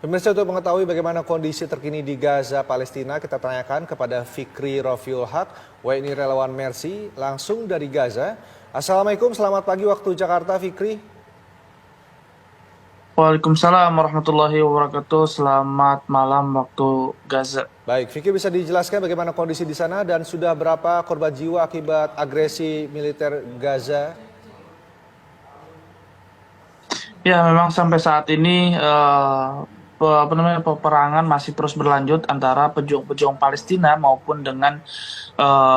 Pemirsa, untuk mengetahui bagaimana kondisi terkini di Gaza, Palestina, kita tanyakan kepada Fikri Rofiul Haq, WNI Relawan Mercy, langsung dari Gaza. Assalamualaikum, selamat pagi waktu Jakarta, Fikri. Waalaikumsalam warahmatullahi wabarakatuh. Selamat malam waktu Gaza. Baik, Fikri bisa dijelaskan bagaimana kondisi di sana dan sudah berapa korban jiwa akibat agresi militer Gaza? Ya, memang sampai saat ini peperangan masih terus berlanjut antara pejuang-pejuang Palestina maupun dengan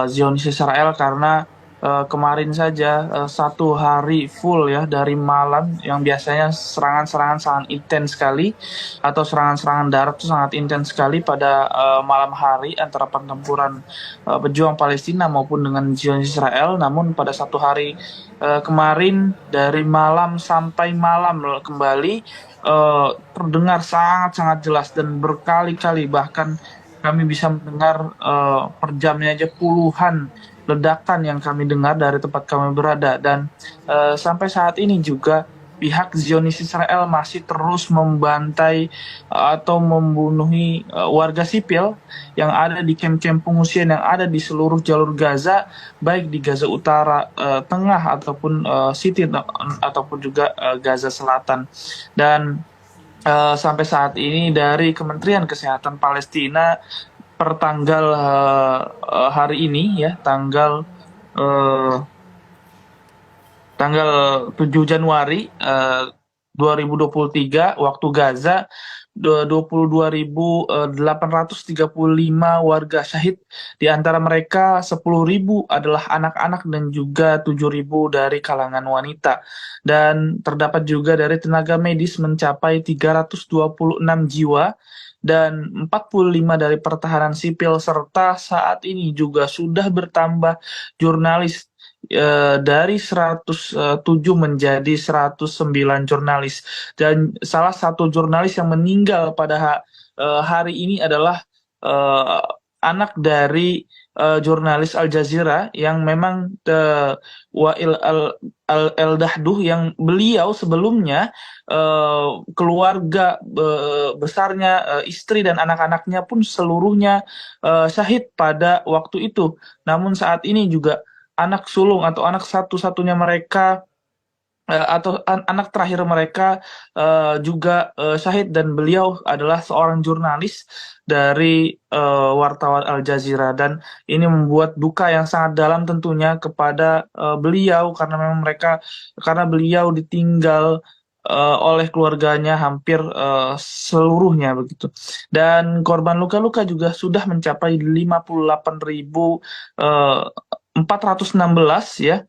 Zionis Israel karena kemarin saja 1 hari full ya dari malam yang biasanya serangan-serangan sangat intens sekali atau serangan-serangan darat itu sangat intens sekali pada malam hari antara pertempuran pejuang Palestina maupun dengan Zionis Israel. Namun pada 1 hari kemarin dari malam sampai malam kembali terdengar sangat-sangat jelas dan berkali-kali bahkan kami bisa mendengar per jamnya aja puluhan ledakan yang kami dengar dari tempat kami berada dan sampai saat ini juga pihak Zionis Israel masih terus membantai atau membunuhi warga sipil yang ada di kamp-kamp pengungsian yang ada di seluruh jalur Gaza, baik di Gaza Utara, Tengah ataupun Siti ataupun juga Gaza Selatan. Dan sampai saat ini dari Kementerian Kesehatan Palestina per tanggal hari ini ya eh, tanggal 7 Januari 2023 waktu Gaza 22.835 warga syahid, di antara mereka 10.000 adalah anak-anak dan juga 7.000 dari kalangan wanita, dan terdapat juga dari tenaga medis mencapai 326 jiwa dan 45 dari pertahanan sipil, serta saat ini juga sudah bertambah jurnalis dari 107 menjadi 109 jurnalis. Dan salah satu jurnalis yang meninggal pada hari ini adalah eh, anak dari jurnalis Al Jazeera yang memang Wail Al Dahduh, yang beliau sebelumnya keluarga besarnya, istri dan anak-anaknya pun seluruhnya syahid pada waktu itu. Namun saat ini juga anak sulung atau anak satu-satunya mereka atau anak terakhir mereka juga syahid, dan beliau adalah seorang jurnalis dari wartawan Al Jazeera, dan ini membuat duka yang sangat dalam tentunya kepada beliau karena memang karena beliau ditinggal oleh keluarganya hampir seluruhnya begitu, dan korban luka-luka juga sudah mencapai 58.416 ya.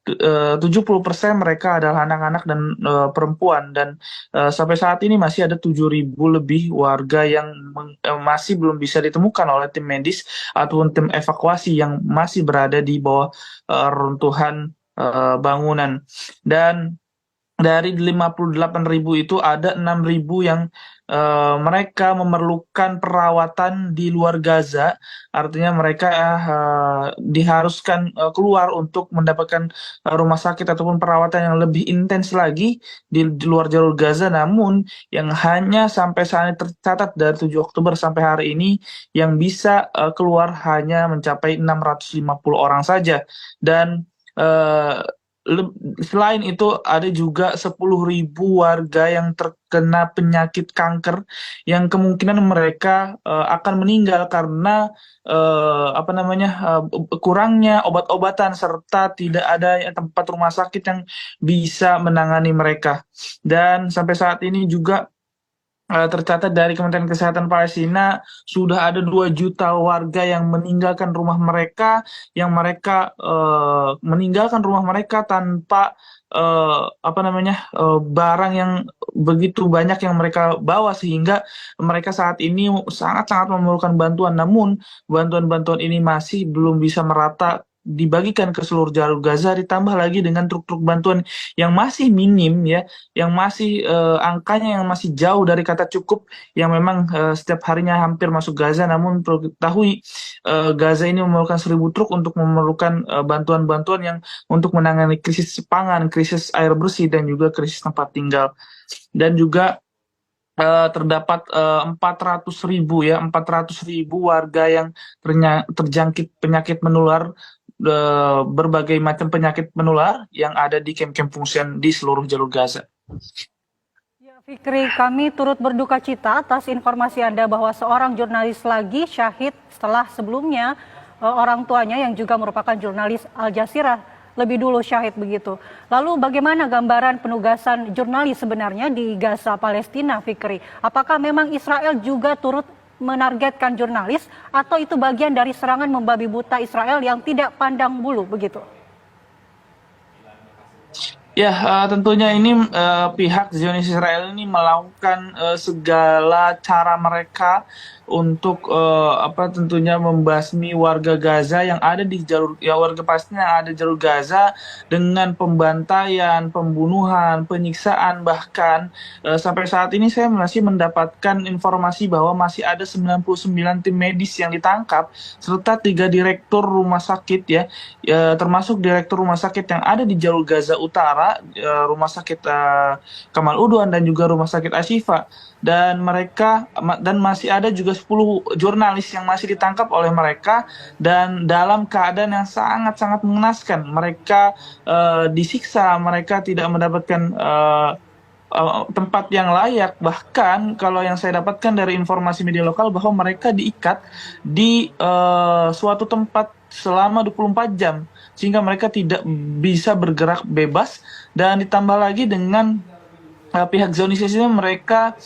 70% mereka adalah anak-anak dan perempuan, dan sampai saat ini masih ada 7.000 lebih warga yang masih belum bisa ditemukan oleh tim medis ataupun tim evakuasi yang masih berada di bawah runtuhan bangunan. Dan dari 58.000 itu ada 6.000 yang mereka memerlukan perawatan di luar Gaza, artinya mereka diharuskan keluar untuk mendapatkan rumah sakit ataupun perawatan yang lebih intens lagi di luar jalur Gaza. Namun yang hanya sampai saat ini tercatat dari 7 Oktober sampai hari ini yang bisa keluar hanya mencapai 650 orang saja. Dan eh, selain itu ada juga 10.000 warga yang terkena penyakit kanker yang kemungkinan mereka akan meninggal karena kurangnya obat-obatan serta tidak ada tempat rumah sakit yang bisa menangani mereka. Dan sampai saat ini juga tercatat dari Kementerian Kesehatan Palestina sudah ada 2 juta warga yang meninggalkan rumah mereka, yang mereka meninggalkan rumah mereka tanpa barang yang begitu banyak yang mereka bawa, sehingga mereka saat ini sangat-sangat memerlukan bantuan. Namun bantuan-bantuan ini masih belum bisa merata dibagikan ke seluruh jalur Gaza, ditambah lagi dengan truk-truk bantuan yang masih minim ya, yang masih angkanya yang masih jauh dari kata cukup, yang memang setiap harinya hampir masuk Gaza. Namun perlu diketahui Gaza ini memerlukan 1.000 truk untuk memerlukan bantuan-bantuan yang untuk menangani krisis pangan, krisis air bersih, dan juga krisis tempat tinggal. Dan juga terdapat 400.000 warga yang terjangkit penyakit menular, berbagai macam penyakit menular yang ada di kamp-kamp pengungsian di seluruh jalur Gaza. Ya, Fikri, kami turut berduka cita atas informasi Anda bahwa seorang jurnalis lagi syahid setelah sebelumnya orang tuanya yang juga merupakan jurnalis Al Jazeera lebih dulu syahid begitu. Lalu bagaimana gambaran penugasan jurnalis sebenarnya di Gaza, Palestina, Fikri? Apakah memang Israel juga turut menargetkan jurnalis atau itu bagian dari serangan membabi buta Israel yang tidak pandang bulu begitu? Ya, tentunya ini pihak Zionis Israel ini melakukan segala cara mereka untuk tentunya membasmi warga Gaza yang ada di warga Palestina yang ada di jalur Gaza dengan pembantaian, pembunuhan, penyiksaan, bahkan sampai saat ini saya masih mendapatkan informasi bahwa masih ada 99 tim medis yang ditangkap serta 3 direktur rumah sakit termasuk direktur rumah sakit yang ada di jalur Gaza Utara, rumah sakit Kamal Udwan dan juga rumah sakit Ashifa, dan masih ada juga 10 jurnalis yang masih ditangkap oleh mereka dan dalam keadaan yang sangat-sangat mengenaskan. Mereka disiksa, mereka tidak mendapatkan tempat yang layak. Bahkan kalau yang saya dapatkan dari informasi media lokal bahwa mereka diikat di suatu tempat selama 24 jam sehingga mereka tidak bisa bergerak bebas, dan ditambah lagi dengan pihak Zionis ini mereka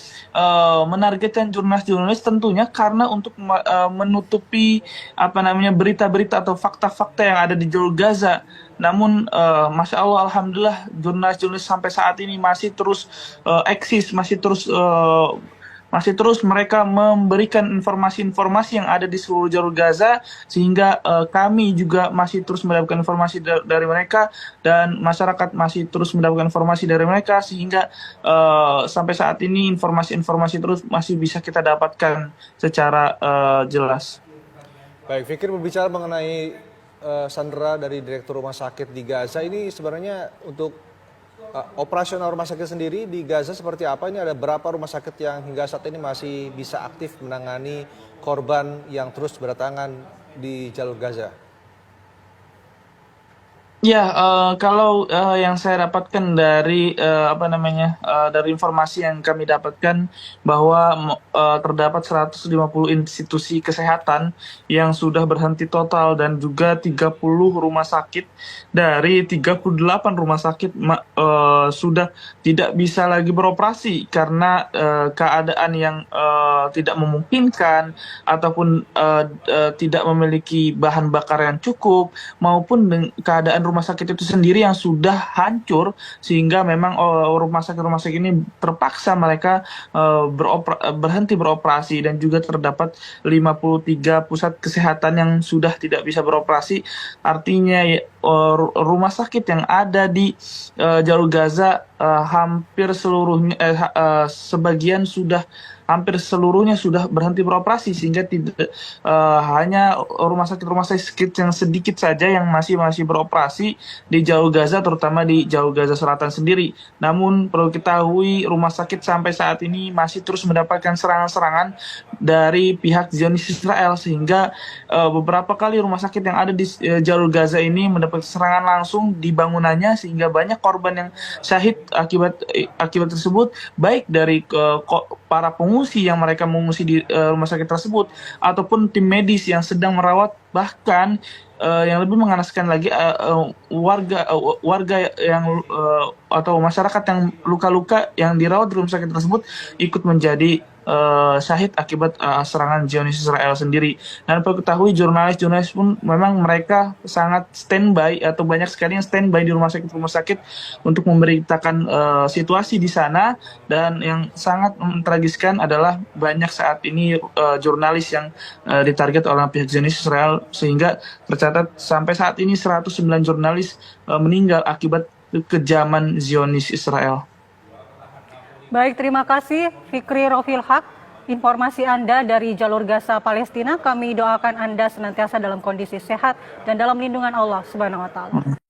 menargetkan jurnalis-jurnalis tentunya karena untuk menutupi berita-berita atau fakta-fakta yang ada di jalur Gaza. Namun Masya Allah, Alhamdulillah, jurnalis-jurnalis sampai saat ini masih terus eksis, masih terus mereka memberikan informasi-informasi yang ada di seluruh jalur Gaza, sehingga kami juga masih terus mendapatkan informasi dari mereka dan masyarakat masih terus mendapatkan informasi dari mereka, sehingga sampai saat ini informasi-informasi terus masih bisa kita dapatkan secara jelas. Baik, Fikri, berbicara mengenai sandera dari Direktur Rumah Sakit di Gaza, ini sebenarnya untuk operasional rumah sakit sendiri di Gaza seperti apa? Ini ada berapa rumah sakit yang hingga saat ini masih bisa aktif menangani korban yang terus berdatangan di jalur Gaza? Ya, kalau yang saya dapatkan dari dari informasi yang kami dapatkan bahwa terdapat 150 institusi kesehatan yang sudah berhenti total dan juga 30 rumah sakit dari 38 rumah sakit sudah tidak bisa lagi beroperasi karena keadaan yang tidak memungkinkan ataupun tidak memiliki bahan bakar yang cukup, maupun keadaan rumah sakit itu sendiri yang sudah hancur, sehingga memang rumah sakit ini terpaksa mereka berhenti beroperasi, dan juga terdapat 53 pusat kesehatan yang sudah tidak bisa beroperasi. Artinya rumah sakit yang ada di jalur Gaza hampir seluruhnya hampir seluruhnya sudah berhenti beroperasi, sehingga tidak hanya rumah sakit yang sedikit saja yang masih beroperasi di jalur Gaza, terutama di jalur Gaza Selatan sendiri. Namun perlu ketahui, rumah sakit sampai saat ini masih terus mendapatkan serangan-serangan dari pihak Zionis Israel, sehingga beberapa kali rumah sakit yang ada di jalur Gaza ini mendapat serangan langsung di bangunannya, sehingga banyak korban yang syahid akibat tersebut, baik dari para pengungsi yang mereka mengungsi di rumah sakit tersebut ataupun tim medis yang sedang merawat. Bahkan yang lebih mengenaskan lagi, warga yang atau masyarakat yang luka-luka yang dirawat di rumah sakit tersebut ikut menjadi syahid akibat serangan Zionis Israel sendiri. Dan perlu ketahui, jurnalis pun memang mereka sangat standby, atau banyak sekali yang standby di rumah sakit untuk memberitakan situasi di sana. Dan yang sangat mentragiskan adalah banyak saat ini jurnalis yang ditarget oleh pihak Zionis Israel, sehingga tercatat sampai saat ini 109 jurnalis meninggal akibat kekejaman Zionis Israel. Baik, terima kasih Fikri Rofiul Haq. Informasi Anda dari jalur Gaza, Palestina. Kami doakan Anda senantiasa dalam kondisi sehat dan dalam lindungan Allah Subhanahu wa Ta'ala.